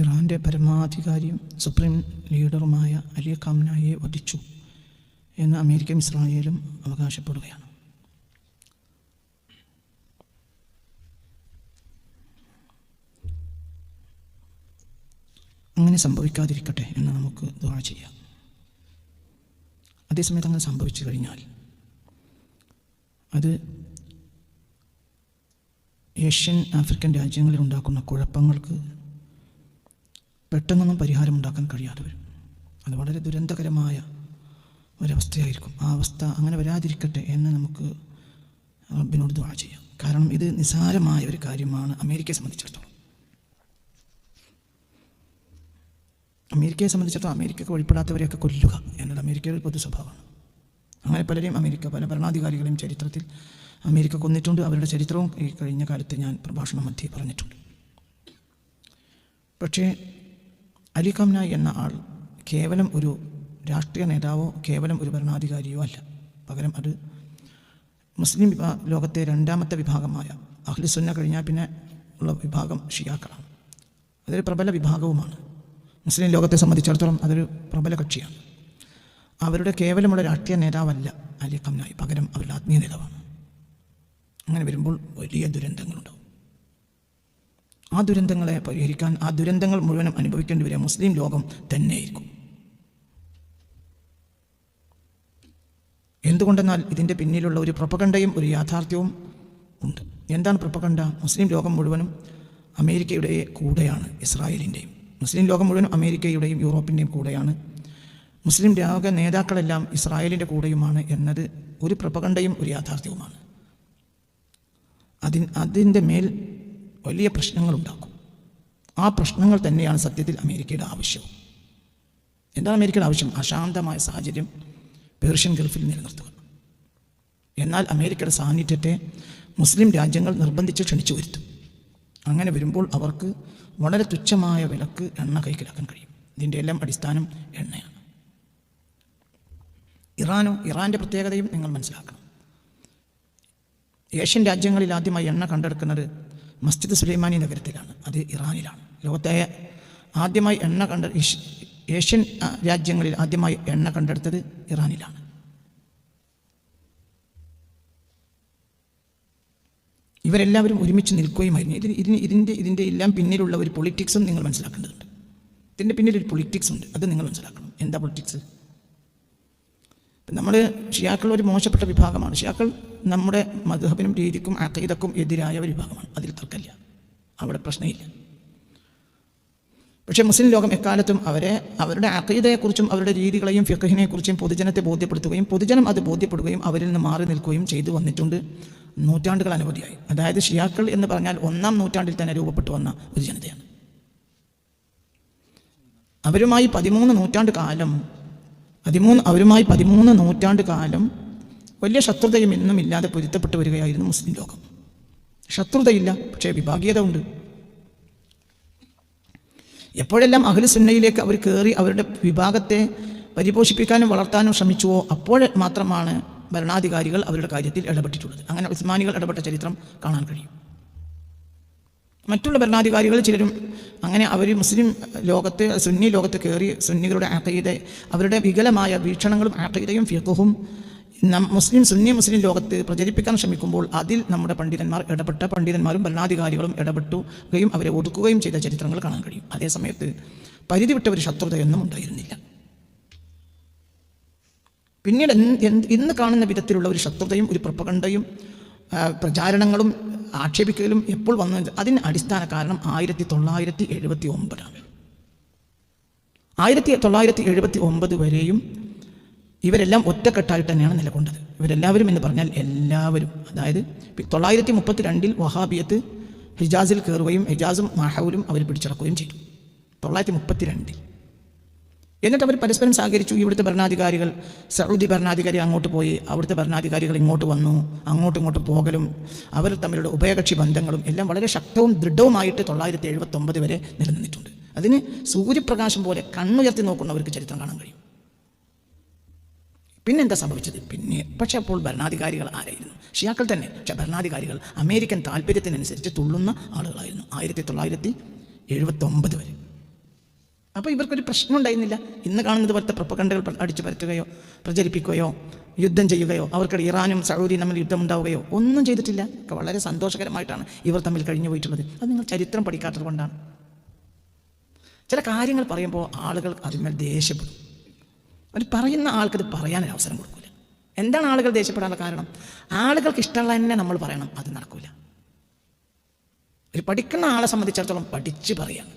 ഇറാൻ്റെ പരമാധികാരിയും സുപ്രീം ലീഡറുമായ അലി ഖാംനായിയെ വധിച്ചു എന്ന് അമേരിക്കയും ഇസ്രായേലും അവകാശപ്പെടുകയാണ്. അങ്ങനെ സംഭവിക്കാതിരിക്കട്ടെ എന്ന് നമുക്ക് ദുആ ചെയ്യാം. അതേസമയത്ത് അങ്ങനെ സംഭവിച്ചു കഴിഞ്ഞാൽ അത് ഏഷ്യൻ ആഫ്രിക്കൻ രാജ്യങ്ങളിൽ ഉണ്ടാക്കുന്ന കുഴപ്പങ്ങൾക്ക് പെട്ടെന്നൊന്നും പരിഹാരമുണ്ടാക്കാൻ കഴിയാതെ വരും. അത് വളരെ ദുരന്തകരമായ ഒരവസ്ഥയായിരിക്കും. ആ അവസ്ഥ അങ്ങനെ വരാതിരിക്കട്ടെ എന്ന് നമുക്ക് റബ്ബിനോട് ദുആ ചെയ്യാം. കാരണം ഇത് നിസ്സാരമായ ഒരു കാര്യമാണ് അമേരിക്കയെ സംബന്ധിച്ചിടത്തോളം. അമേരിക്കയെ സംബന്ധിച്ചിടത്തോളം അമേരിക്കക്ക് വഴിപ്പെടാത്തവരെയൊക്കെ കൊല്ലുക എന്നത് അമേരിക്കയുടെ പൊതു സ്വഭാവമാണ്. അങ്ങനെ പലരെയും പല ഭരണാധികാരികളെയും ചരിത്രത്തിൽ അമേരിക്ക കൊന്നിട്ടുണ്ട്. അവരുടെ ചരിത്രവും ഈ കഴിഞ്ഞ കാലത്ത് ഞാൻ പ്രഭാഷണ മധ്യേ പറഞ്ഞിട്ടുണ്ട്. പക്ഷേ അലി ഖാംനായി എന്ന ആൾ കേവലം ഒരു രാഷ്ട്രീയ നേതാവോ കേവലം ഒരു ഭരണാധികാരിയോ അല്ല. പകരം അത് മുസ്ലിം ലോകത്തെ രണ്ടാമത്തെ വിഭാഗമായ അഹ്ലു സുന്ന കഴിഞ്ഞാൽ പിന്നെ ഉള്ള വിഭാഗം ഷിയാക്കളാണ്. അതൊരു പ്രബല വിഭാഗവുമാണ്. മുസ്ലിം ലോകത്തെ സംബന്ധിച്ചിടത്തോളം അതൊരു പ്രബല കക്ഷിയാണ്. അവരുടെ കേവലമുള്ള രാഷ്ട്രീയ നേതാവല്ല അലി ഖാംനായി, പകരം അവരുടെ ആത്മീയ നേതാവാണ്. അങ്ങനെ വരുമ്പോൾ വലിയ ദുരന്തങ്ങളുണ്ടാവും. ആ ദുരന്തങ്ങളെ പരിഹരിക്കാൻ, ആ ദുരന്തങ്ങൾ മുഴുവനും അനുഭവിക്കേണ്ടി വരിക മുസ്ലിം ലോകം തന്നെയായിരിക്കും. എന്തുകൊണ്ടെന്നാൽ ഇതിൻ്റെ പിന്നിലുള്ള ഒരു പ്രൊപ്പഗണ്ടയും ഒരു യാഥാർത്ഥ്യവും ഉണ്ട്. എന്താണ് പ്രൊപ്പഗണ്ട? മുസ്ലിം ലോകം മുഴുവനും അമേരിക്കയുടെ കൂടെയാണ്, ഇസ്രായേലിൻ്റെയും. മുസ്ലിം ലോകം മുഴുവനും അമേരിക്കയുടെയും യൂറോപ്പിൻ്റെയും കൂടെയാണ്. മുസ്ലിം ലോക നേതാക്കളെല്ലാം ഇസ്രായേലിൻ്റെ കൂടെയുമാണ് എന്നത് ഒരു പ്രൊപ്പഗണ്ടയും ഒരു യാഥാർത്ഥ്യവുമാണ്. അതിൻ്റെ മേൽ വലിയ പ്രശ്നങ്ങളുണ്ടാക്കും. ആ പ്രശ്നങ്ങൾ തന്നെയാണ് സത്യത്തിൽ അമേരിക്കയുടെ ആവശ്യം. എന്താണ് അമേരിക്കയുടെ ആവശ്യം? അശാന്തമായ സാഹചര്യം പേർഷ്യൻ ഗൾഫിൽ നിലനിർത്തുക. എന്നാൽ അമേരിക്കയുടെ സാന്നിധ്യത്തെ മുസ്ലിം രാജ്യങ്ങൾ നിർബന്ധിച്ച് ക്ഷണിച്ചു വരുത്തും. അങ്ങനെ വരുമ്പോൾ അവർക്ക് വളരെ തുച്ഛമായ വിലക്ക് എണ്ണ കൈക്കലാക്കാൻ കഴിയും. ഇതിൻ്റെ എല്ലാം അടിസ്ഥാനം എണ്ണയാണ്. ഇറാൻ്റെ പ്രത്യേകതയും നിങ്ങൾ മനസ്സിലാക്കണം. ഏഷ്യൻ രാജ്യങ്ങളിൽ ആദ്യമായി എണ്ണ കണ്ടെടുക്കുന്നത് മസ്ജിദ് സുലൈമാനി നഗരത്തിലാണ്. അത് ഇറാനിലാണ്. ലോകത്തെ ആദ്യമായി ഏഷ്യൻ രാജ്യങ്ങളിൽ ആദ്യമായി എണ്ണ കണ്ടെടുത്തത് ഇറാനിലാണ്. ഇവരെല്ലാവരും ഒരുമിച്ച് നിൽക്കുകയുമായിരുന്നു. ഇതിൻ്റെ എല്ലാം പിന്നിലുള്ള ഒരു പൊളിറ്റിക്സും നിങ്ങൾ മനസ്സിലാക്കേണ്ടതുണ്ട്. ഇതിൻ്റെ പിന്നിലൊരു പൊളിറ്റിക്സ് ഉണ്ട്, അത് നിങ്ങൾ മനസ്സിലാക്കണം. എന്താ പൊളിറ്റിക്സ്? നമ്മൾ ഷിയാക്കൾ ഒരു മോശപ്പെട്ട വിഭാഗമാണ്. ഷിയാക്കൾ നമ്മുടെ മദ്ഹബിനും രീതിക്കും അഖീദക്കും എതിരായ ഒരു വിഭാഗമാണ്. അതിൽ തർക്കമില്ല, അവിടെ പ്രശ്നമില്ല. പക്ഷേ മുസ്ലിം ലോകം എക്കാലത്തും അവരുടെ അഖീദയെക്കുറിച്ചും അവരുടെ രീതികളെയും ഫിഖഹിനെക്കുറിച്ചും പൊതുജനത്തെ ബോധ്യപ്പെടുത്തുകയും പൊതുജനം അത് ബോധ്യപ്പെടുകയും അവരിൽ നിന്ന് മാറി നിൽക്കുകയും ചെയ്തു വന്നിട്ടുണ്ട് നൂറ്റാണ്ടുകൾ അനവധിയായി. അതായത് ഷിയാക്കൾ എന്ന് പറഞ്ഞാൽ 1-ാം നൂറ്റാണ്ടിൽ തന്നെ രൂപപ്പെട്ടു വന്ന ഒരു ജനതയാണ്. അവരുമായി 13 നൂറ്റാണ്ട് കാലം വലിയ ശത്രുതയും ഇന്നും ഇല്ലാതെ പൊരുത്തപ്പെട്ടു വരികയായിരുന്നു മുസ്ലിം ലോകം. ശത്രുതയില്ല, പക്ഷേ വിഭാഗീയത ഉണ്ട്. എപ്പോഴെല്ലാം അഹ്ലു സുന്നയിലേക്ക് അവർ കയറി അവരുടെ വിഭാഗത്തെ പരിപോഷിപ്പിക്കാനും വളർത്താനും ശ്രമിച്ചുവോ അപ്പോൾ മാത്രമാണ് ഭരണാധികാരികൾ അവരുടെ കാര്യത്തിൽ ഇടപെട്ടിട്ടുള്ളത്. അങ്ങനെ ഉസ്മാനികൾ ഇടപെട്ട ചരിത്രം കാണാൻ കഴിയും. മറ്റുള്ള ഭരണാധികാരികൾ ചിലരും അങ്ങനെ അവർ മുസ്ലിം ലോകത്ത് സുന്നി ലോകത്ത് കയറി സുന്നികളുടെ അഖീദ, അവരുടെ വികലമായ വീക്ഷണങ്ങളും അഖീദയും ഫിഖ്ഹും മുസ്ലിം ലോകത്ത് പ്രചരിപ്പിക്കാൻ ശ്രമിക്കുമ്പോൾ അതിൽ നമ്മുടെ പണ്ഡിതന്മാരും ഭരണാധികാരികളും ഇടപെട്ടുകയും അവരെ ഒതുക്കുകയും ചെയ്ത ചരിത്രങ്ങൾ കാണാൻ കഴിയും. അതേസമയത്ത് പരിധി വിട്ട ഒരു ശത്രുതയൊന്നും ഉണ്ടായിരുന്നില്ല. പിന്നീട് ഇന്ന് കാണുന്ന വിധത്തിലുള്ള ഒരു ശത്രുതയും ഒരു പ്രൊപ്പഗണ്ടയും പ്രചാരണങ്ങളും ആക്ഷേപിക്കലും എപ്പോൾ വന്നു? അതിന് അടിസ്ഥാന കാരണം 1979. 1979 വരെയും ഇവരെല്ലാം ഒറ്റക്കെട്ടായിട്ട് തന്നെയാണ് നിലകൊണ്ടത്. ഇവരെല്ലാവരും എന്ന് പറഞ്ഞാൽ എല്ലാവരും. അതായത് 932 വഹാബിയത്ത് ഹിജാസിൽ കയറുകയും ഹിജാസും മാഹൗലും അവർ പിടിച്ചടക്കുകയും ചെയ്തു. 932. എന്നിട്ട് അവർ പരസ്പരം സഹകരിച്ചു. ഇവിടുത്തെ ഭരണാധികാരികൾ, സൗദി ഭരണാധികാരി അങ്ങോട്ട് പോയി, അവിടുത്തെ ഭരണാധികാരികൾ ഇങ്ങോട്ട് വന്നു. അങ്ങോട്ടും പോകലും അവർ തമ്മിലുള്ള ഉഭയകക്ഷി ബന്ധങ്ങളും എല്ലാം വളരെ ശക്തവും ദൃഢവുമായിട്ട് 979 വരെ നിലനിന്നിട്ടുണ്ട്. അതിന് സൂര്യപ്രകാശം പോലെ കണ്ണുയർത്തി നോക്കുന്നവർക്ക് ചരിത്രം കാണാൻ കഴിയും. പിന്നെന്താ സംഭവിച്ചത്? പക്ഷേ അപ്പോൾ ഭരണാധികാരികൾ ആരായിരുന്നു? ഷിയാക്കൾ തന്നെ. പക്ഷേ ഭരണാധികാരികൾ അമേരിക്കൻ താല്പര്യത്തിനനുസരിച്ച് തുള്ളുന്ന ആളുകളായിരുന്നു. 1979 വരെ. അപ്പോൾ ഇവർക്കൊരു പ്രശ്നം ഉണ്ടായിരുന്നില്ല. ഇന്ന് കാണുന്നത് പോലത്തെ പ്രൊപ്പഗണ്ടകൾ അടിച്ചു പരത്തുകയോ പ്രചരിപ്പിക്കുകയോ യുദ്ധം ചെയ്യുകയോ അവർക്കിടെ ഇറാനും സൗദിയും തമ്മിൽ യുദ്ധം ഉണ്ടാവുകയോ ഒന്നും ചെയ്തിട്ടില്ല. ഒക്കെ വളരെ സന്തോഷകരമായിട്ടാണ് ഇവർ തമ്മിൽ കഴിഞ്ഞു പോയിട്ടുള്ളത്. അത് നിങ്ങൾ ചരിത്രം പഠിക്കാത്തത് കൊണ്ടാണ്. ചില കാര്യങ്ങൾ പറയുമ്പോൾ ആളുകൾ അതിന്മേൽ ദേഷ്യപ്പെടും. അവർ പറയുന്ന ആൾക്കത് പറയാനൊരു അവസരം കൊടുക്കില്ല. എന്താണ് ആളുകൾ ദേഷ്യപ്പെടാനുള്ള കാരണം? ആളുകൾക്ക് ഇഷ്ടമുള്ള തന്നെ നമ്മൾ പറയണം, അത് നടക്കില്ല. ഒരു പഠിക്കുന്ന ആളെ സംബന്ധിച്ചിടത്തോളം പഠിച്ച് പറയാം.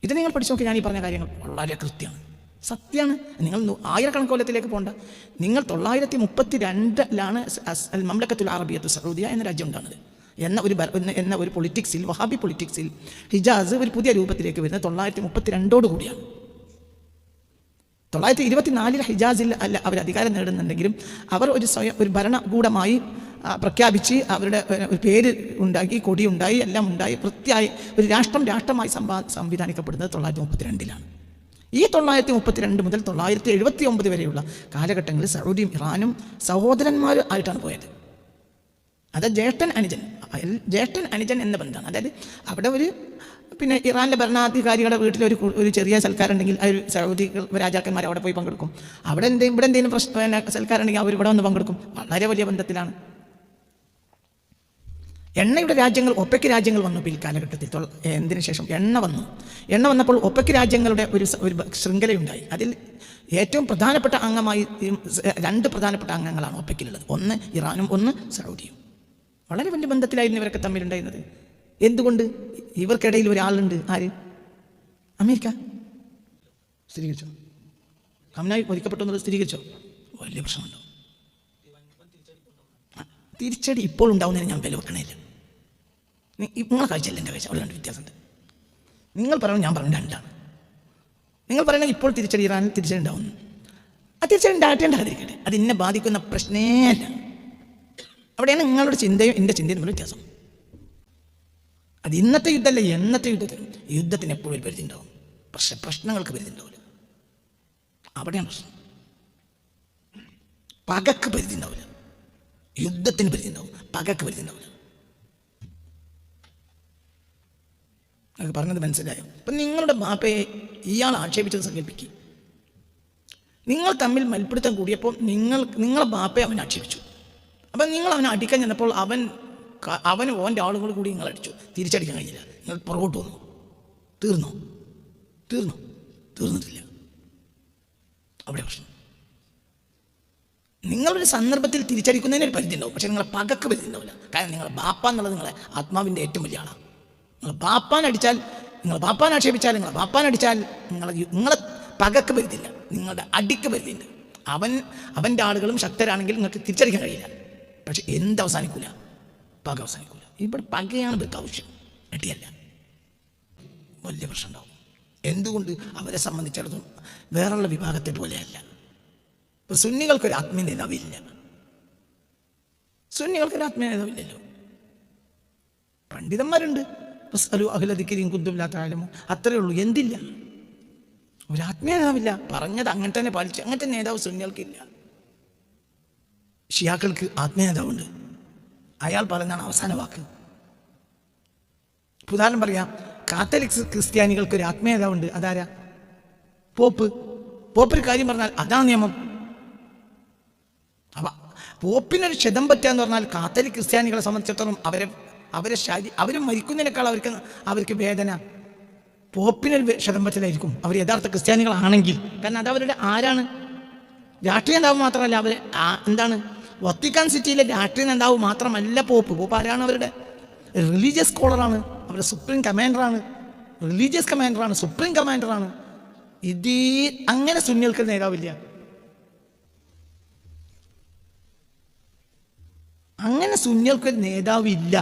ഇത് നിങ്ങൾ പഠിച്ചു നോക്കി. ഞാൻ ഈ പറഞ്ഞ കാര്യങ്ങൾ വളരെ കൃത്യമാണ്, സത്യമാണ്. നിങ്ങൾ ആയിരക്കണക്കിന് കൊല്ലത്തിലേക്ക് പോകണ്ട. നിങ്ങൾ 932 മംലക്കത്തുൽ അറബിയത്തു സഊദിയ എന്ന രാജ്യം ഉണ്ടാകുന്നത് എന്ന ഒരു പൊളിറ്റിക്സിൽ, വഹാബി പൊളിറ്റിക്സിൽ ഹിജാസ് ഒരു പുതിയ രൂപത്തിലേക്ക് വരുന്നത് 932 കൂടിയാണ്. 924 ഹിജാസിൽ അല്ല അവർ അധികാരം നേടുന്നുണ്ടെങ്കിലും അവർ ഒരു ഭരണകൂടമായി പ്രഖ്യാപിച്ച് അവരുടെ ഒരു പേര് ഉണ്ടാക്കി, കൊടിയുണ്ടായി, എല്ലാം ഉണ്ടായി, വൃത്തിയായി ഒരു രാഷ്ട്രമായി സംവിധാനിക്കപ്പെടുന്നത് 932 ഈ 932 മുതൽ 979 വരെയുള്ള കാലഘട്ടങ്ങളിൽ സൗദിയും ഇറാനും സഹോദരന്മാർ ആയിട്ടാണ് പോയത്. അത് ജ്യേഷ്ഠൻ അനുജൻ എന്ന ബന്ധമാണ്. അതായത് അവിടെ ഇറാനിലെ ഭരണാധികാരികളുടെ വീട്ടിൽ ഒരു ചെറിയ സൽക്കാരുണ്ടെങ്കിൽ സൗദി രാജാക്കന്മാർ അവിടെ പോയി പങ്കെടുക്കും. ഇവിടെ എന്തെങ്കിലും സൽക്കാരുണ്ടെങ്കിൽ അവർ ഇവിടെ വന്ന് പങ്കെടുക്കും. വളരെ വലിയ ബന്ധത്തിലാണ്. എണ്ണയുടെ രാജ്യങ്ങൾ, ഒപെക് രാജ്യങ്ങൾ വന്നു പിൽക്കാലഘട്ടത്തിൽ. എന്തിനു ശേഷം എണ്ണ വന്നപ്പോൾ ഒപെക് രാജ്യങ്ങളുടെ ഒരു ശൃംഖലയുണ്ടായി. അതിൽ ഏറ്റവും പ്രധാനപ്പെട്ട അംഗമായി 2 പ്രധാനപ്പെട്ട അംഗങ്ങളാണ് ഒപെക്കിലുള്ളത്. ഒന്ന് ഇറാനും ഒന്ന് സൗദിയും. വളരെ വലിയ ബന്ധത്തിലായിരുന്നു ഇവരൊക്കെ തമ്മിലുണ്ടായിരുന്നത്. എന്തുകൊണ്ട്? ഇവർക്കിടയിൽ ഒരാളുണ്ട്. ആര്? അമേരിക്ക. സ്ഥിരീകരിച്ചോ? ഖമനായി വധിക്കപ്പെട്ടു എന്നത് സ്ഥിരീകരിച്ചോ? വലിയ പ്രശ്നമുണ്ടോ? തിരിച്ചടി ഇപ്പോൾ ഉണ്ടാവുന്നതിന് ഞാൻ വില വെക്കണില്ല. നിങ്ങളെ കാഴ്ചയല്ല എൻ്റെ കാഴ്ച, അവിടെ 2 വ്യത്യാസമുണ്ട്. നിങ്ങൾ പറയുന്നത് ഞാൻ പറഞ്ഞ 2ആണ്. നിങ്ങൾ പറയുന്നത് ഇപ്പോൾ തിരിച്ചടി ഇറാനിൽ തിരിച്ചടി ഉണ്ടാവുന്നു. ആ തിരിച്ചടി ഉണ്ടാകേണ്ടതിരിക്കട്ടെ, അത് എന്നെ ബാധിക്കുന്ന പ്രശ്നേ അല്ല. അവിടെയാണ് നിങ്ങളുടെ ചിന്തയും എൻ്റെ ചിന്തയും തമ്മിൽ വ്യത്യാസം. അത് ഇന്നത്തെ യുദ്ധമല്ല, എന്നത്തെ യുദ്ധത്തിന് എപ്പോഴും ഒരു പരിധി ഉണ്ടാവും. പക്ഷെ പ്രശ്നങ്ങൾക്ക് പരിധി ഉണ്ടാവില്ല. അവിടെയാണ് പ്രശ്നം. പകക്ക് പരിധി ഉണ്ടാവില്ല, യുദ്ധത്തിന് പരിധി ഉണ്ടാവും, പകക്ക് പരിധി ഉണ്ടാവില്ല. നിങ്ങൾക്ക് പറഞ്ഞത് മനസ്സിലായോ? അപ്പം നിങ്ങളുടെ ബാപ്പയെ ഇയാൾ ആക്ഷേപിച്ചത് സങ്കല്പിക്കുക. നിങ്ങൾ തമ്മിൽ മൽപ്പിടുത്തം കൂടിയപ്പോൾ നിങ്ങളെ ബാപ്പയെ അവൻ ആക്ഷേപിച്ചു. അപ്പം നിങ്ങൾ അവനെ അടിക്കാൻ ചെന്നപ്പോൾ അവന് ഓൻ്റെ ആളുകൾ കൂടി നിങ്ങൾ അടിച്ചു. തിരിച്ചടിക്കാൻ കഴിഞ്ഞില്ല. നിങ്ങൾ പുറകോട്ട് വന്നു. തീർന്നിട്ടില്ല. അവിടെ പ്രശ്നം. നിങ്ങളൊരു സന്ദർഭത്തിൽ തിരിച്ചടിക്കുന്നതിന് ഒരു പരിധി ഉണ്ടാവും, പക്ഷേ നിങ്ങളെ പകക്ക് പരിധി ഉണ്ടാവില്ല. കാരണം നിങ്ങളുടെ ബാപ്പ എന്നുള്ളത് നിങ്ങളെ ആത്മാവിൻ്റെ ഏറ്റവും വലിയ ആളാണ്. നിങ്ങൾ ബാപ്പാൻ ആക്ഷേപിച്ചാൽ, നിങ്ങളെ പകക്ക് പരിധിയില്ല, നിങ്ങളുടെ അടിക്ക് പരിധിയുണ്ട്. അവൻ്റെ ആളുകളും ശക്തരാണെങ്കിൽ നിങ്ങൾക്ക് തിരിച്ചടിക്കാൻ കഴിയില്ല. പക്ഷെ അവസാനിക്കൂല? പക അവസാനിക്കൂല. ഇവിടെ പകയാണ് ഇവർക്ക് ആവശ്യം, അടിയല്ല. വലിയ പ്രശ്നം ഉണ്ടാവും. എന്തുകൊണ്ട്? അവരെ സംബന്ധിച്ചിടത്തോളം വേറെയുള്ള വിഭാഗത്തെ പോലെയല്ല. ഇപ്പം സുന്നികൾക്കൊരു ആത്മീയ നേതാവില്ല. സുന്നികൾക്കൊരു പണ്ഡിതന്മാരുണ്ട്. അത്രയേ ഉള്ളൂ. എന്തില്ല? ഒരു ആത്മീയ നേതാവില്ല. പറഞ്ഞത് അങ്ങനെ തന്നെ പാലിച്ചു. അങ്ങനത്തെ നേതാവ് സുന്നികൾക്കില്ല. ഷിയാക്കൾക്ക് ആത്മീയ നേതാവുണ്ട്. അയാൾ പറയുന്നതാണ് അവസാന വാക്ക്. ഉദാഹരണം പറയാം, കാത്തലിക്സ് ക്രിസ്ത്യാനികൾക്ക് ഒരു ആത്മീയ നേതാവുണ്ട്. അതാരാ? പോപ്പൊരു കാര്യം പറഞ്ഞാൽ അതാണ് നിയമം. അപ്പൊ പോപ്പിനൊരു ക്ഷതം പറ്റുക എന്ന് പറഞ്ഞാൽ കാത്തലിക് ക്രിസ്ത്യാനികളെ സംബന്ധിച്ചിടത്തോളം അവർ മരിക്കുന്നതിനേക്കാൾ അവർക്ക് വേദന പോപ്പിനൊരു ക്ഷതം പറ്റലായിരിക്കും. അവർ യഥാർത്ഥ ക്രിസ്ത്യാനികളാണെങ്കിൽ. കാരണം അത് അവരുടെ ആരാണ്? രാഷ്ട്രീയ നേതാവ് മാത്രമല്ല, അവർ എന്താണ്? വത്തിക്കാൻ സിറ്റിയിലെ രാഷ്ട്രീയ നേതാവ് മാത്രമല്ല പോപ്പ്. ആരാണ്? അവരുടെ റിലീജിയസ് സ്കോളറാണ്, അവരുടെ സുപ്രീം കമാൻഡറാണ്, റിലീജിയസ് കമാൻഡറാണ്, സുപ്രീം കമാൻഡറാണ്. അങ്ങനെ സുന്നികൾക്ക് നേതാവില്ല. അങ്ങനെ സുന്നികൾക്കൊരു നേതാവില്ല.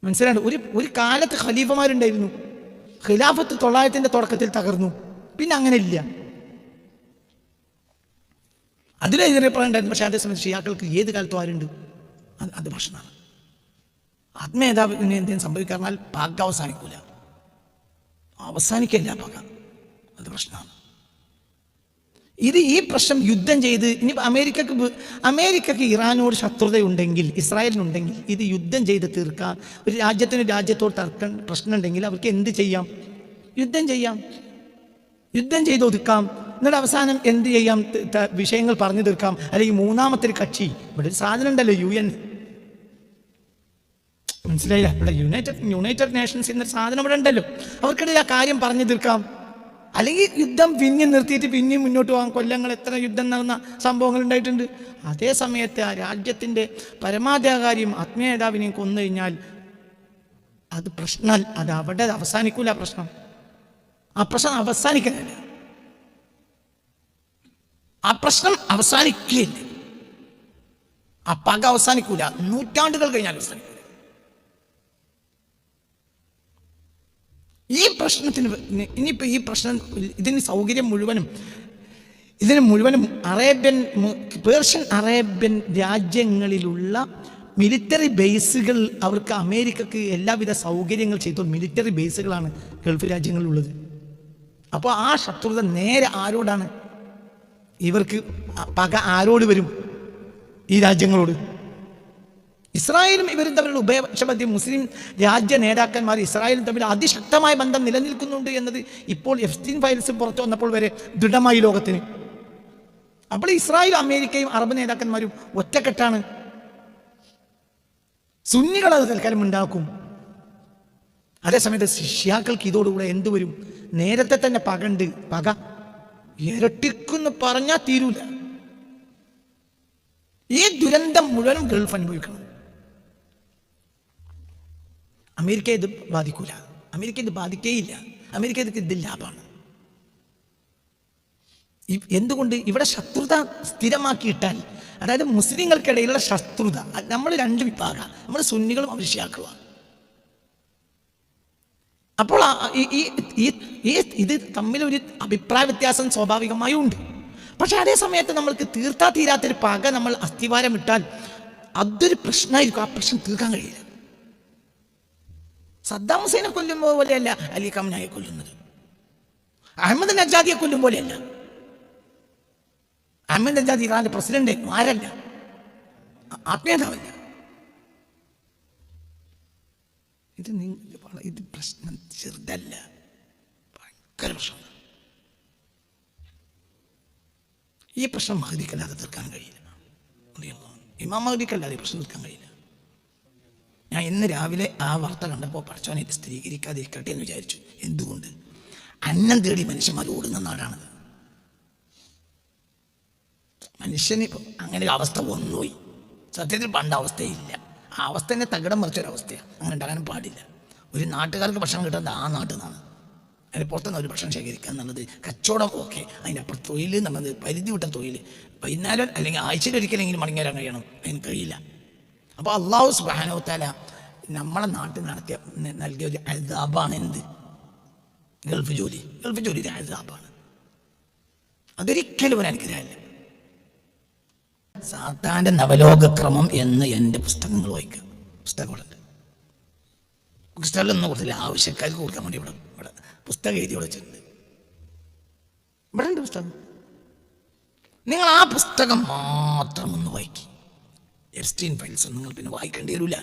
മനസ്സിലാണ്ട്? ഒരു കാലത്ത് ഖലീഫമാരുണ്ടായിരുന്നു. ഖിലാഫത്ത് 900-ന്റെ തുടക്കത്തിൽ തകർന്നു. പിന്നെ അങ്ങനെ ഇല്ല. അതിലെതിരപ്പെടാണ്ടായിരുന്നു. പക്ഷേ അതേസമയം ഷിയാക്കൾക്ക് ഏത് കാലത്തും ആരുണ്ട്? അത് പ്രശ്നമാണ്. ആത്മനേതാവിന് എന്തെങ്കിലും സംഭവിക്കാറിഞ്ഞാൽ പക അവസാനിക്കില്ല. പക അത് പ്രശ്നമാണ്. ഈ പ്രശ്നം യുദ്ധം ചെയ്ത് ഇനി അമേരിക്കക്ക് ഇറാനോട് ശത്രുതയുണ്ടെങ്കിൽ, ഇസ്രായേലിനുണ്ടെങ്കിൽ, ഇത് യുദ്ധം ചെയ്ത് തീർക്കാൻ ഒരു രാജ്യത്തോട് പ്രശ്നം ഉണ്ടെങ്കിൽ അവർക്ക് എന്ത് ചെയ്യാം? യുദ്ധം ചെയ്യാം, യുദ്ധം ചെയ്ത് ഒതുക്കാം. എന്നിട്ട് അവസാനം എന്ത് ചെയ്യാം? വിഷയങ്ങൾ പറഞ്ഞു തീർക്കാം. അല്ലെങ്കിൽ മൂന്നാമത്തെ ഒരു കക്ഷി, ഇവിടെ ഒരു സാധനം ഉണ്ടല്ലോ UN, മനസ്സിലായില്ല? ഇവിടെ യുണൈറ്റഡ് നേഷൻസ് എന്നൊരു സാധനം ഇവിടെ ഉണ്ടല്ലോ. അവർക്കിടയിൽ ആ കാര്യം പറഞ്ഞു തീർക്കാം. അല്ലെങ്കിൽ യുദ്ധം പിന്നെ നിർത്തിയിട്ട് പിന്നെയും മുന്നോട്ട് പോകാം. കൊല്ലങ്ങൾ എത്ര യുദ്ധം നടന്ന സംഭവങ്ങൾ ഉണ്ടായിട്ടുണ്ട്. അതേ സമയത്ത് ആ രാജ്യത്തിൻ്റെ പരമാധികാരിയും ആത്മീയ നേതാവിനെയും കൊന്നു കഴിഞ്ഞാൽ അത് പ്രശ്നം, അത് അവിടെ അവസാനിക്കൂല. ആ പ്രശ്നം അവസാനിക്കുന്നില്ല. ആ പ്രശ്നം അവസാനിക്കില്ല. ആ പക അവസാനിക്കൂല. നൂറ്റാണ്ടുകൾ കഴിഞ്ഞാൽ അവസാനിക്കൂല. ഈ പ്രശ്നത്തിന് ഇനിയിപ്പോൾ ഈ പ്രശ്നം ഇതിന് സൗകര്യം മുഴുവനും പേർഷ്യൻ അറേബ്യൻ രാജ്യങ്ങളിലുള്ള മിലിറ്ററി ബേസുകൾ, അവർക്ക് അമേരിക്കക്ക് എല്ലാവിധ സൗകര്യങ്ങൾ ചെയ്തു മിലിറ്ററി ബേസുകളാണ് ഗൾഫ് രാജ്യങ്ങളിലുള്ളത്. അപ്പോൾ ആ ശത്രുത നേരെ ആരോടാണ്? ഇവർക്ക് പക ആരോട് വരും? ഈ രാജ്യങ്ങളോട്. ഇസ്രായേലും ഇവരും തമ്മിലുള്ള ഉഭയപക്ഷ മുസ്ലിം രാജ്യ നേതാക്കന്മാർ ഇസ്രായേലും തമ്മിൽ അതിശക്തമായ ബന്ധം നിലനിൽക്കുന്നുണ്ട് എന്നത് ഇപ്പോൾ എഫ്സ്റ്റീൻ ഫയൽസ് പുറത്തു വന്നപ്പോൾ വരെ ദൃഢമായി ലോകത്തിന്. അപ്പോൾ ഇസ്രായേലും അമേരിക്കയും അറബ് നേതാക്കന്മാരും ഒറ്റക്കെട്ടാണ്. സുന്നികൾ അത് തൽക്കാലം ഉണ്ടാക്കും. അതേസമയത്ത് ശിഷ്യാക്കൾക്ക് ഇതോടുകൂടെ എന്ത് വരും? നേരത്തെ തന്നെ പക ഇരട്ടിക്കുന്ന് പറഞ്ഞാൽ തീരൂല. ഈ ദുരന്തം മുഴുവനും ഗൾഫ് അനുഭവിക്കണം. അമേരിക്ക ഇത് ബാധിക്കൂല. അമേരിക്ക ഇത് ബാധിക്കേയില്ല. അമേരിക്ക ഇത് ലാഭമാണ്. എന്തുകൊണ്ട്? ഇവിടെ ശത്രുത സ്ഥിരമാക്കിയിട്ടാൽ, അതായത് മുസ്ലിങ്ങൾക്കിടയിലുള്ള ശത്രുത, നമ്മൾ രണ്ട് വിഭാഗം, നമ്മൾ സുന്നികളും അവിശ്യാക്കളുമാണ്. അപ്പോൾ ഇത് തമ്മിലൊരു അഭിപ്രായ വ്യത്യാസം സ്വാഭാവികമായും ഉണ്ട്. പക്ഷെ അതേ സമയത്ത് നമ്മൾക്ക് തീരാത്തൊരു പക നമ്മൾ അസ്ഥിവാരം ഇട്ടാൽ അതൊരു പ്രശ്നമായിരിക്കും. ആ പ്രശ്നം തീർക്കാൻ കഴിയില്ല. സദ്ദാം ഹുസൈനെ കൊല്ലുമ്പോൾ പോലെയല്ല അലി ഖംനായെ കൊല്ലുന്നത്. അഹമ്മദ് നജാദിയെ കൊല്ലും പോലെയല്ല. അഹമ്മദ് നജാദി ഇറാന്റെ പ്രസിഡന്റ് ആരല്ല, ആത്മീയതാവല്ല. ഇത് പ്രശ്നം ചെറുതല്ല, ഭയങ്കര പ്രശ്നം. ഈ പ്രശ്നം മഹദിക്കല്ലാതെ തീർക്കാൻ കഴിയില്ല. ഇമാം മഹദിക്കല്ലാതെ ഈ പ്രശ്നം തീർക്കാൻ കഴിയില്ല. ഞാൻ ഇന്ന് രാവിലെ ആ വാർത്ത കണ്ടപ്പോൾ പഠിച്ചവനെ ഇത് സ്ഥിരീകരിക്കാതിരിക്കട്ടെ എന്ന് വിചാരിച്ചു. എന്തുകൊണ്ട്? അന്നം തേടി മനുഷ്യന്മാർ ഓടുന്ന നാടാണത്. മനുഷ്യന് ഇപ്പം അങ്ങനെ ഒരു അവസ്ഥ വന്നുപോയി. സത്യത്തിൽ പണ്ട് അവസ്ഥയില്ല. ആ അവസ്ഥ തന്നെ തകിടം മറിച്ചൊരവസ്ഥയാണ്. അങ്ങനെ ഉണ്ടാകാനും പാടില്ല. ഒരു നാട്ടുകാർക്ക് ഭക്ഷണം കിട്ടുന്നത് ആ നാട്ടിൽ നിന്നാണ്. അതിന് പുറത്തുനിന്ന് ഒരു ഭക്ഷണം ശേഖരിക്കുക എന്നുള്ളത് കച്ചവടം. ഓക്കെ, അതിൻ്റെ അപ്പുറം തൊഴിൽ എന്നുള്ളത് പരിധി വിട്ട തൊഴിൽ. വൈകുന്നേരം അല്ലെങ്കിൽ ആഴ്ചയിൽ ഒരിക്കലെങ്കിലും മടങ്ങി വരാൻ കഴിയണം. അതിന് കഴിയില്ല. അപ്പോൾ അള്ളാഹു സുബ്ഹാനഹു വ തആല നമ്മളെ നാട്ടിൽ നൽകിയ ഒരു അസാബാണ് എന്ത്? ഗൾഫ് ജോലി ഒരു അസാബാണ്. അതൊരിക്കലും ഒരു അനുഗ്രഹമല്ല. സാത്താൻ്റെ നവലോകക്രമം എന്ന് എൻ്റെ പുസ്തകങ്ങൾ വായിക്കുക. പുസ്തകങ്ങളുണ്ട്. പുസ്തകങ്ങളൊന്നും കൊടുത്തില്ല, ആവശ്യക്കാർക്ക് കൊടുക്കാൻ വേണ്ടി ഇവിടെ പുസ്തകം എഴുതി വെച്ചിട്ടുണ്ട്. ഇവിടെ ഉണ്ട് പുസ്തകം. നിങ്ങൾ ആ പുസ്തകം മാത്രം ഒന്ന് വായിക്കും. എഫ്സ്റ്റീൻ ഫയൽസ് നിങ്ങൾ പിന്നെ വായിക്കേണ്ടി വരില്ല.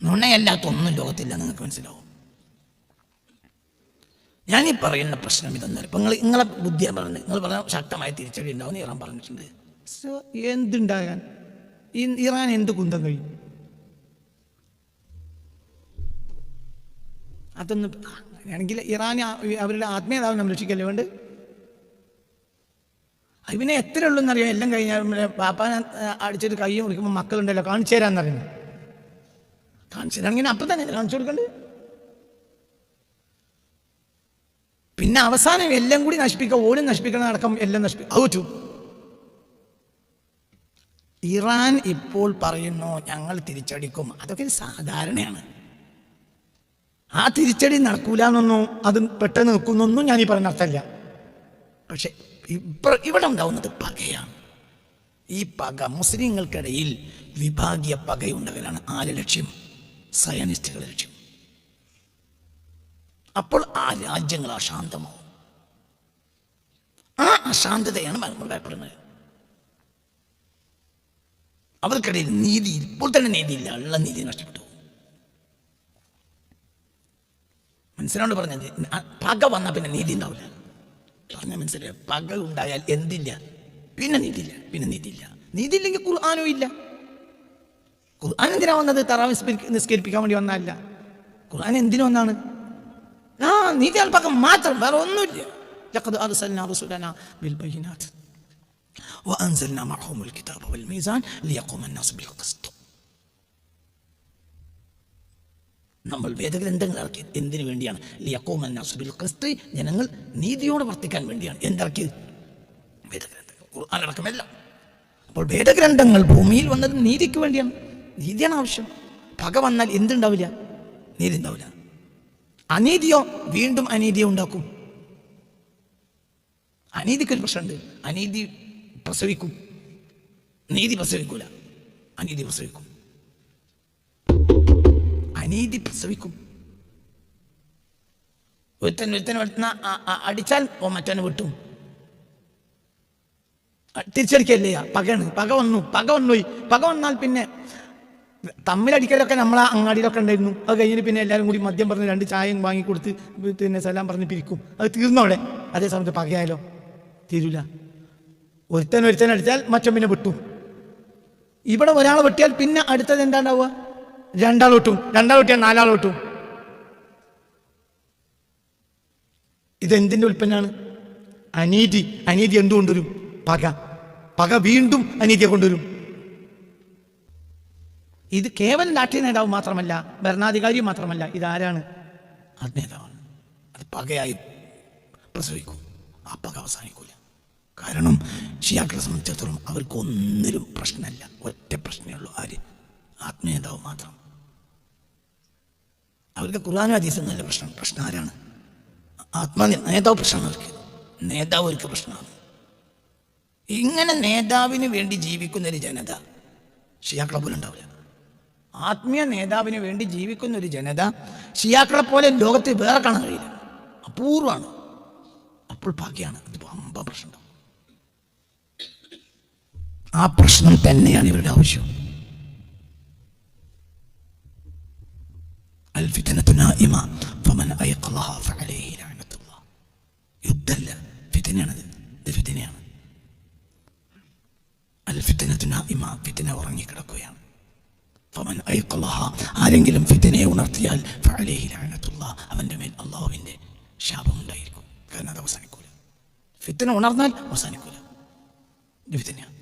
നുണയല്ലാത്തൊന്നും ലോകത്തില്ല, നിങ്ങൾക്ക് മനസ്സിലാവും. ഞാനീ പറയുന്ന പ്രശ്നം ഇതൊന്നും. ഇപ്പം നിങ്ങളെ ബുദ്ധിയാണ് പറഞ്ഞത്. നിങ്ങൾ പറഞ്ഞ ശക്തമായ തിരിച്ചടി ഉണ്ടാവും ഇറാൻ പറഞ്ഞിട്ടുണ്ട്. എന്തുണ്ടാകാൻ? ഇറാൻ എന്ത് കുന്തം കഴിയും? അതൊന്നും അങ്ങനെയാണെങ്കിൽ ഇറാൻ അവരുടെ ആത്മീയതാവ് സംരക്ഷിക്കല്ലേ വേണ്ട? അതിനെ എത്ര ഉള്ളൂന്നറിയാം. എല്ലാം കഴിഞ്ഞാൽ പാപ്പാനെ അടിച്ചിട്ട് കൈ മുറിക്കുമ്പോൾ മക്കളുണ്ടല്ലോ കാണിച്ചു തരാമെന്നറിയുന്നത്. കാണിച്ചു തരാണെങ്കിൽ അപ്പം തന്നെ കാണിച്ചു കൊടുക്കണ്ട്. പിന്നെ അവസാനം എല്ലാം കൂടി നശിപ്പിക്കുക, ഓരും നശിപ്പിക്കണം, അടക്കം എല്ലാം നശിപ്പിക്കും. ഇറാൻ ഇപ്പോൾ പറയുന്നു ഞങ്ങൾ തിരിച്ചടിക്കും. അതൊക്കെ സാധാരണയാണ്. ആ തിരിച്ചടി നടക്കൂല എന്നൊന്നും അത് പെട്ടെന്ന് നിൽക്കുന്നൊന്നും ഞാൻ ഈ പറയുന്ന അർത്ഥമല്ല. പക്ഷെ ഇവിടെ ഉണ്ടാവുന്നത് പകയാണ്. ഈ പക മുസ്ലിങ്ങൾക്കിടയിൽ വിഭാഗീയ പകയുണ്ടാകലാണ് ആരുടെ ലക്ഷ്യം? സയനിസ്റ്റുകളുടെ ലക്ഷ്യം. അപ്പോൾ ആ രാജ്യങ്ങൾ അശാന്തമാവും. ആ അശാന്തതയാണ് നമ്മൾ ഭയപ്പെടുന്നത്. അവർക്കിടയിൽ നീതി, ഇപ്പോൾ തന്നെ നീതിയില്ല, ഉള്ള നീതി നഷ്ടപ്പെട്ടു. മനസ്സിനോട് പറഞ്ഞത് പക വന്നാൽ പിന്നെ നീതി ഉണ്ടാവില്ല. പറഞ്ഞ മനസ്സിലായി? പക ഉണ്ടായാൽ എന്തില്ല? പിന്നെ നീതിയില്ല. നീതി ഇല്ലെങ്കിൽ ഖുർആാനും ഇല്ല. ഖുർആൻ എന്തിനാ വന്നത്? തറാവീഹ് നിസ്കരിപ്പിക്കാൻ വേണ്ടി വന്നതല്ല. ഖുർആൻ എന്തിനു വന്നാണ്? നീതി പകം മാത്രം, വേറെ ഒന്നുമില്ല. ലഖദ് അർസൽനാ റസൂലനാ ബിൽ ബയ്യിനാത്ത് വഅൻസൽനാ മഅഹുൽ കിതാബ വൽ മീസാൻ ലിയഖൂമ അന്നാസു ബിൽ ഖിസ്ത്. നമ്മൾ വേദഗ്രന്ഥങ്ങൾ ഇറക്കിയത് എന്തിനു വേണ്ടിയാണ്? ലിയഖൂമ അന്നാസു ബിൽ ഖിസ്ത്, ജനങ്ങൾ നീതിയോടെ വർത്തിക്കാൻ വേണ്ടിയാണ്. എന്തിറക്കിയത്? വേദഗ്രന്ഥങ്ങൾ, ഖുർആൻ അടക്കമല്ല. അപ്പോൾ വേദഗ്രന്ഥങ്ങൾ ഭൂമിയിൽ വന്നത് നീതിക്ക് വേണ്ടിയാണ്. നീതിയാണ് ആവശ്യം. പക വന്നാൽ എന്തുണ്ടാവില്ല? നീതി ഉണ്ടാവില്ല. അനീതിയോ വീണ്ടും അനീതിയെ ഉണ്ടാക്കും. അനീതിക്കൊരു പ്രശ്നമുണ്ട്. അനീതി പ്രസവിക്കും, നീതി പ്രസവിക്കൂല. അനീതി പ്രസവിക്കും. ഒരുത്തൻ അടിച്ചാൽ മറ്റവനെ വിട്ടും. തിരിച്ചടിക്കല്ലേ? പക വന്നു. പക വന്നാൽ പിന്നെ തമ്മിലടിക്കലൊക്കെ നമ്മളെ അങ്ങാടിയിലൊക്കെ ഉണ്ടായിരുന്നു. അത് കഴിഞ്ഞിട്ട് പിന്നെ എല്ലാവരും കൂടി മദ്യം പറഞ്ഞ് 2 ചായയും വാങ്ങിക്കൊടുത്ത് പിന്നെ സലാം പറഞ്ഞ് പിരിക്കും. അത് തീർന്നോടെ. അതേ സമയത്ത് പകയായാലോ? തീരൂല. ഒരുത്തൻ അടിച്ചാൽ മറ്റോ പിന്നെ വിട്ടു. ഇവിടെ ഒരാളെ വെട്ടിയാൽ പിന്നെ അടുത്തത് എന്താ ഉണ്ടാവുക? 2 ആൾ വെട്ടും. 2 ആൾ വെട്ടിയാൽ 4 ആൾ വെട്ടും. ഇതെന്തിൻ്റെ ഉൽപ്പന്നമാണ്? അനീതി എന്തു കൊണ്ടുവരും? പക വീണ്ടും അനീതിയെ കൊണ്ടുവരും. ഇത് കേവലം രാഷ്ട്രീയ നേതാവ് മാത്രമല്ല, ഭരണാധികാരി മാത്രമല്ല. ഇതാരാണ്? നേതാവാണ്. അത് പകയായി പ്രസവിക്കും. ആ പക അവസാനിക്കൂല. കാരണം ഷിയാക്കളെ സംബന്ധിച്ചിടത്തോളം അവർക്കൊന്നിലും പ്രശ്നമല്ല. ഒറ്റ പ്രശ്നമേ ഉള്ളൂ. ആര്? ആത്മീയതാവ് മാത്രം. അവർക്ക് ഖുർആനും ഹദീസും നല്ല പ്രശ്നം ആരാണ്? നേതാവ് പ്രശ്നമാണ് അവർക്ക്. നേതാവ് അവർക്ക് പ്രശ്നമാണ്. ഇങ്ങനെ നേതാവിന് വേണ്ടി ജീവിക്കുന്നൊരു ജനത ഷിയാക്കളെ പോലെ ഉണ്ടാവില്ല. ആത്മീയ നേതാവിന് വേണ്ടി ജീവിക്കുന്ന ഒരു ജനത ഷിയാക്കളെ പോലെ ലോകത്ത് വേറെ കാണാൻ കഴിയില്ല. അപൂർവമാണ്. അപ്പോൾ ഭാഗ്യമാണ്. അത് വമ്പ പ്രശ്നം. ആ പ്രശ്നം തന്നെയാണ് ഇവരുടെ ആവശ്യം. യുദ്ധല്ല, ഫിത്നയാണത്. ഇത് ഫിത്നയാണ്. ഫിത്ന ഉറങ്ങിക്കിടക്കുകയാണ്. ആരെങ്കിലും ഫിത്നയെ ഉണർത്തിയാൽ അവന്റെ മേൽ അള്ളാഹുവിന്റെ ശാപം ഉണ്ടായിരിക്കും. കാരണം അത് അവസാനിക്കൂല. ഫിത്ന ഉണർന്നാൽ അവസാനിക്കൂല. ഇത് ഫിത്നയാണ്.